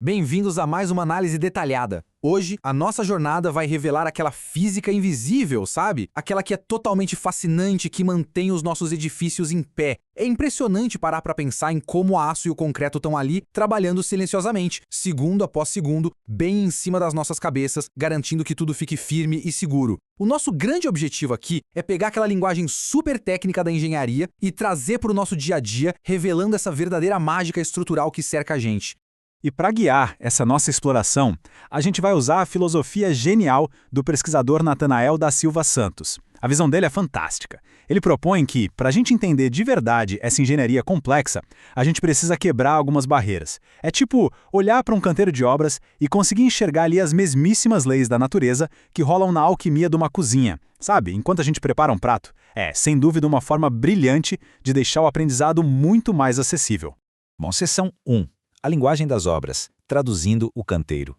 Bem-vindos a mais uma análise detalhada. Hoje, a nossa jornada vai revelar aquela física invisível, sabe? Aquela que é totalmente fascinante, que mantém os nossos edifícios em pé. É impressionante parar para pensar em como o aço e o concreto estão ali, trabalhando silenciosamente, segundo após segundo, bem em cima das nossas cabeças, garantindo que tudo fique firme e seguro. O nosso grande objetivo aqui é pegar aquela linguagem super técnica da engenharia e trazer para o nosso dia a dia, revelando essa verdadeira mágica estrutural que cerca a gente. E para guiar essa nossa exploração, a gente vai usar a filosofia genial do pesquisador Natanael da Silva Santos. A visão dele é fantástica. Ele propõe que, para a gente entender de verdade essa engenharia complexa, a gente precisa quebrar algumas barreiras. É tipo olhar para um canteiro de obras e conseguir enxergar ali as mesmíssimas leis da natureza que rolam na alquimia de uma cozinha. Sabe, enquanto a gente prepara um prato, é, sem dúvida, uma forma brilhante de deixar o aprendizado muito mais acessível. Bom, seção 1. A linguagem das obras, traduzindo o canteiro.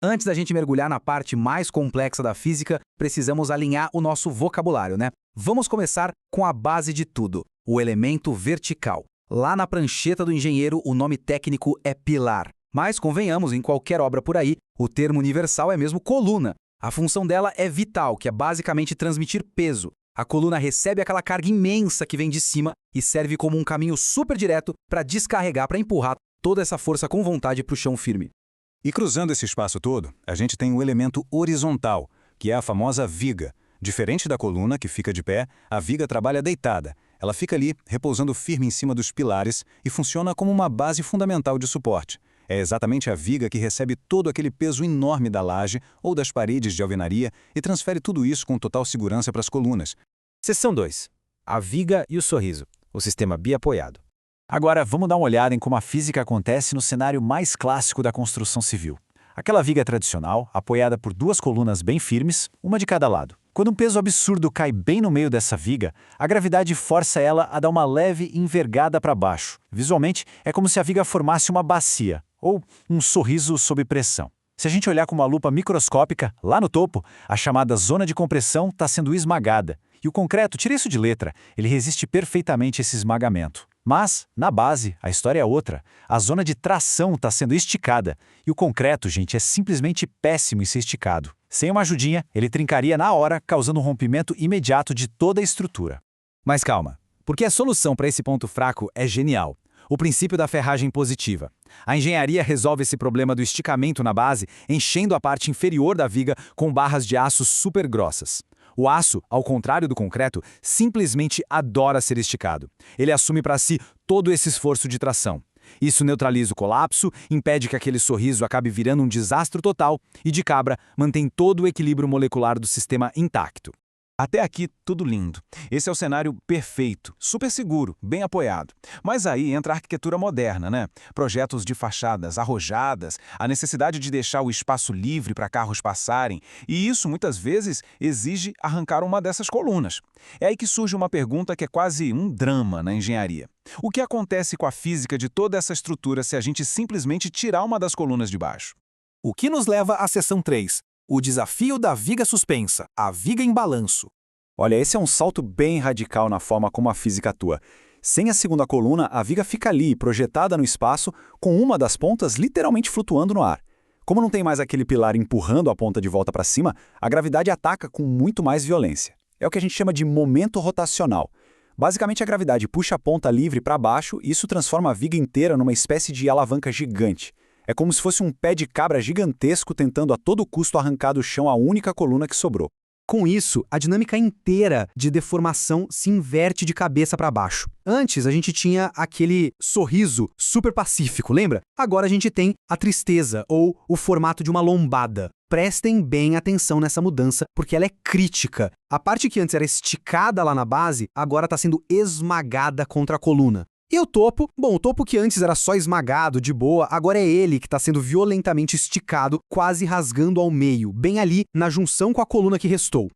Antes da gente mergulhar na parte mais complexa da física, precisamos alinhar o nosso vocabulário, né? Vamos começar com a base de tudo, o elemento vertical. Lá na prancheta do engenheiro, o nome técnico é pilar. Mas, convenhamos, em qualquer obra por aí, o termo universal é mesmo coluna. A função dela é vital, que é basicamente transmitir peso. A coluna recebe aquela carga imensa que vem de cima e serve como um caminho super direto para descarregar, para empurrar toda essa força com vontade para o chão firme. E cruzando esse espaço todo, a gente tem o elemento horizontal, que é a famosa viga. Diferente da coluna, que fica de pé, a viga trabalha deitada. Ela fica ali, repousando firme em cima dos pilares e funciona como uma base fundamental de suporte. É exatamente a viga que recebe todo aquele peso enorme da laje ou das paredes de alvenaria e transfere tudo isso com total segurança para as colunas. Seção 2. A viga e o sorriso, o sistema biapoiado. Agora, vamos dar uma olhada em como a física acontece no cenário mais clássico da construção civil. Aquela viga tradicional, apoiada por duas colunas bem firmes, uma de cada lado. Quando um peso absurdo cai bem no meio dessa viga, a gravidade força ela a dar uma leve envergada para baixo. Visualmente, é como se a viga formasse uma bacia, ou um sorriso sob pressão. Se a gente olhar com uma lupa microscópica, lá no topo, a chamada zona de compressão está sendo esmagada. E o concreto, tira isso de letra, ele resiste perfeitamente a esse esmagamento. Mas, na base, a história é outra. A zona de tração está sendo esticada. E o concreto, gente, é simplesmente péssimo em ser esticado. Sem uma ajudinha, ele trincaria na hora, causando um rompimento imediato de toda a estrutura. Mas calma, porque a solução para esse ponto fraco é genial. O princípio da ferragem positiva. A engenharia resolve esse problema do esticamento na base, enchendo a parte inferior da viga com barras de aço super grossas. O aço, ao contrário do concreto, simplesmente adora ser esticado. Ele assume para si todo esse esforço de tração. Isso neutraliza o colapso, impede que aquele sorriso acabe virando um desastre total e, de cabra, mantém todo o equilíbrio molecular do sistema intacto. Até aqui, tudo lindo. Esse é o cenário perfeito, super seguro, bem apoiado. Mas aí entra a arquitetura moderna, né? Projetos de fachadas arrojadas, a necessidade de deixar o espaço livre para carros passarem, e isso, muitas vezes, exige arrancar uma dessas colunas. É aí que surge uma pergunta que é quase um drama na engenharia. O que acontece com a física de toda essa estrutura se a gente simplesmente tirar uma das colunas de baixo? O que nos leva à seção 3. O desafio da viga suspensa, a viga em balanço. Olha, esse é um salto bem radical na forma como a física atua. Sem a segunda coluna, a viga fica ali, projetada no espaço, com uma das pontas literalmente flutuando no ar. Como não tem mais aquele pilar empurrando a ponta de volta para cima, a gravidade ataca com muito mais violência. É o que a gente chama de momento rotacional. Basicamente, a gravidade puxa a ponta livre para baixo e isso transforma a viga inteira numa espécie de alavanca gigante. É como se fosse um pé de cabra gigantesco tentando a todo custo arrancar do chão a única coluna que sobrou. Com isso, a dinâmica inteira de deformação se inverte de cabeça para baixo. Antes, a gente tinha aquele sorriso super pacífico, lembra? Agora a gente tem a tristeza, ou o formato de uma lombada. Prestem bem atenção nessa mudança, porque ela é crítica. A parte que antes era esticada lá na base, agora está sendo esmagada contra a coluna. E o topo? Bom, o topo que antes era só esmagado, de boa, agora é ele que está sendo violentamente esticado, quase rasgando ao meio, bem ali na junção com a coluna que restou.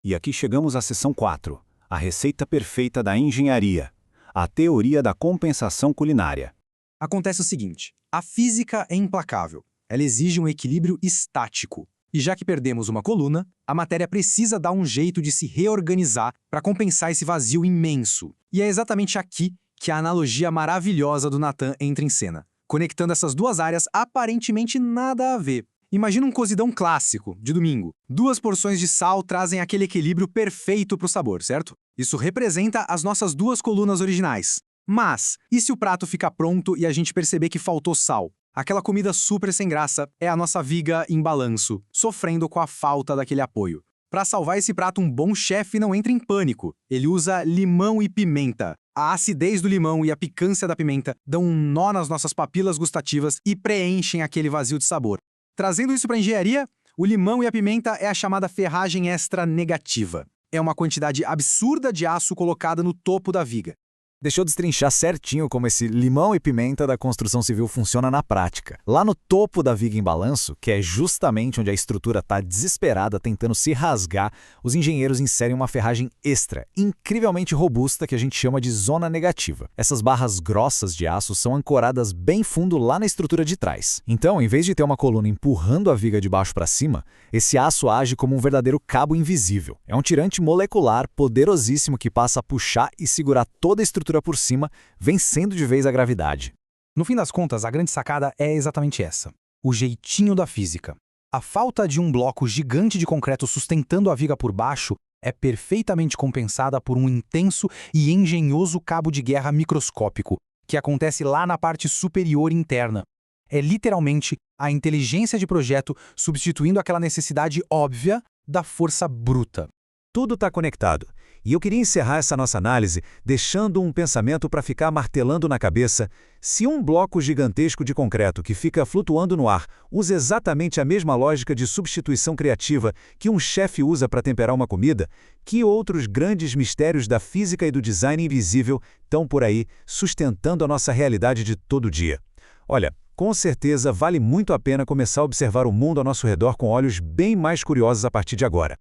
E aqui chegamos à seção 4, a receita perfeita da engenharia, a teoria da compensação culinária. Acontece o seguinte, a física é implacável, ela exige um equilíbrio estático. E já que perdemos uma coluna, a matéria precisa dar um jeito de se reorganizar para compensar esse vazio imenso. E é exatamente aqui que a analogia maravilhosa do Natan entra em cena. conectando essas duas áreas aparentemente nada a ver. Imagina um cozidão clássico, de domingo. 2 porções de sal trazem aquele equilíbrio perfeito para o sabor, certo? Isso representa as nossas 2 colunas originais. Mas, e se o prato ficar pronto e a gente perceber que faltou sal? Aquela comida super sem graça é a nossa viga em balanço, sofrendo com a falta daquele apoio. Para salvar esse prato, um bom chefe não entra em pânico. Ele usa limão e pimenta. A acidez do limão e a picância da pimenta dão um nó nas nossas papilas gustativas e preenchem aquele vazio de sabor. Trazendo isso para a engenharia, o limão e a pimenta é a chamada ferragem extra negativa. É uma quantidade absurda de aço colocada no topo da viga. Deixa eu destrinchar certinho como esse limão e pimenta da construção civil funciona na prática. Lá no topo da viga em balanço, que é justamente onde a estrutura está desesperada tentando se rasgar, os engenheiros inserem uma ferragem extra, incrivelmente robusta, que a gente chama de zona negativa. Essas barras grossas de aço são ancoradas bem fundo lá na estrutura de trás. Então, em vez de ter uma coluna empurrando a viga de baixo para cima, esse aço age como um verdadeiro cabo invisível. É um tirante molecular poderosíssimo que passa a puxar e segurar toda a estrutura por cima, vencendo de vez a gravidade. No fim das contas, a grande sacada é exatamente essa: o jeitinho da física. A falta de um bloco gigante de concreto sustentando a viga por baixo é perfeitamente compensada por um intenso e engenhoso cabo de guerra microscópico, que acontece lá na parte superior interna. É literalmente a inteligência de projeto substituindo aquela necessidade óbvia da força bruta. Tudo está conectado. E eu queria encerrar essa nossa análise deixando um pensamento para ficar martelando na cabeça. Se um bloco gigantesco de concreto que fica flutuando no ar usa exatamente a mesma lógica de substituição criativa que um chefe usa para temperar uma comida, que outros grandes mistérios da física e do design invisível estão por aí sustentando a nossa realidade de todo dia? Olha, com certeza vale muito a pena começar a observar o mundo ao nosso redor com olhos bem mais curiosos a partir de agora.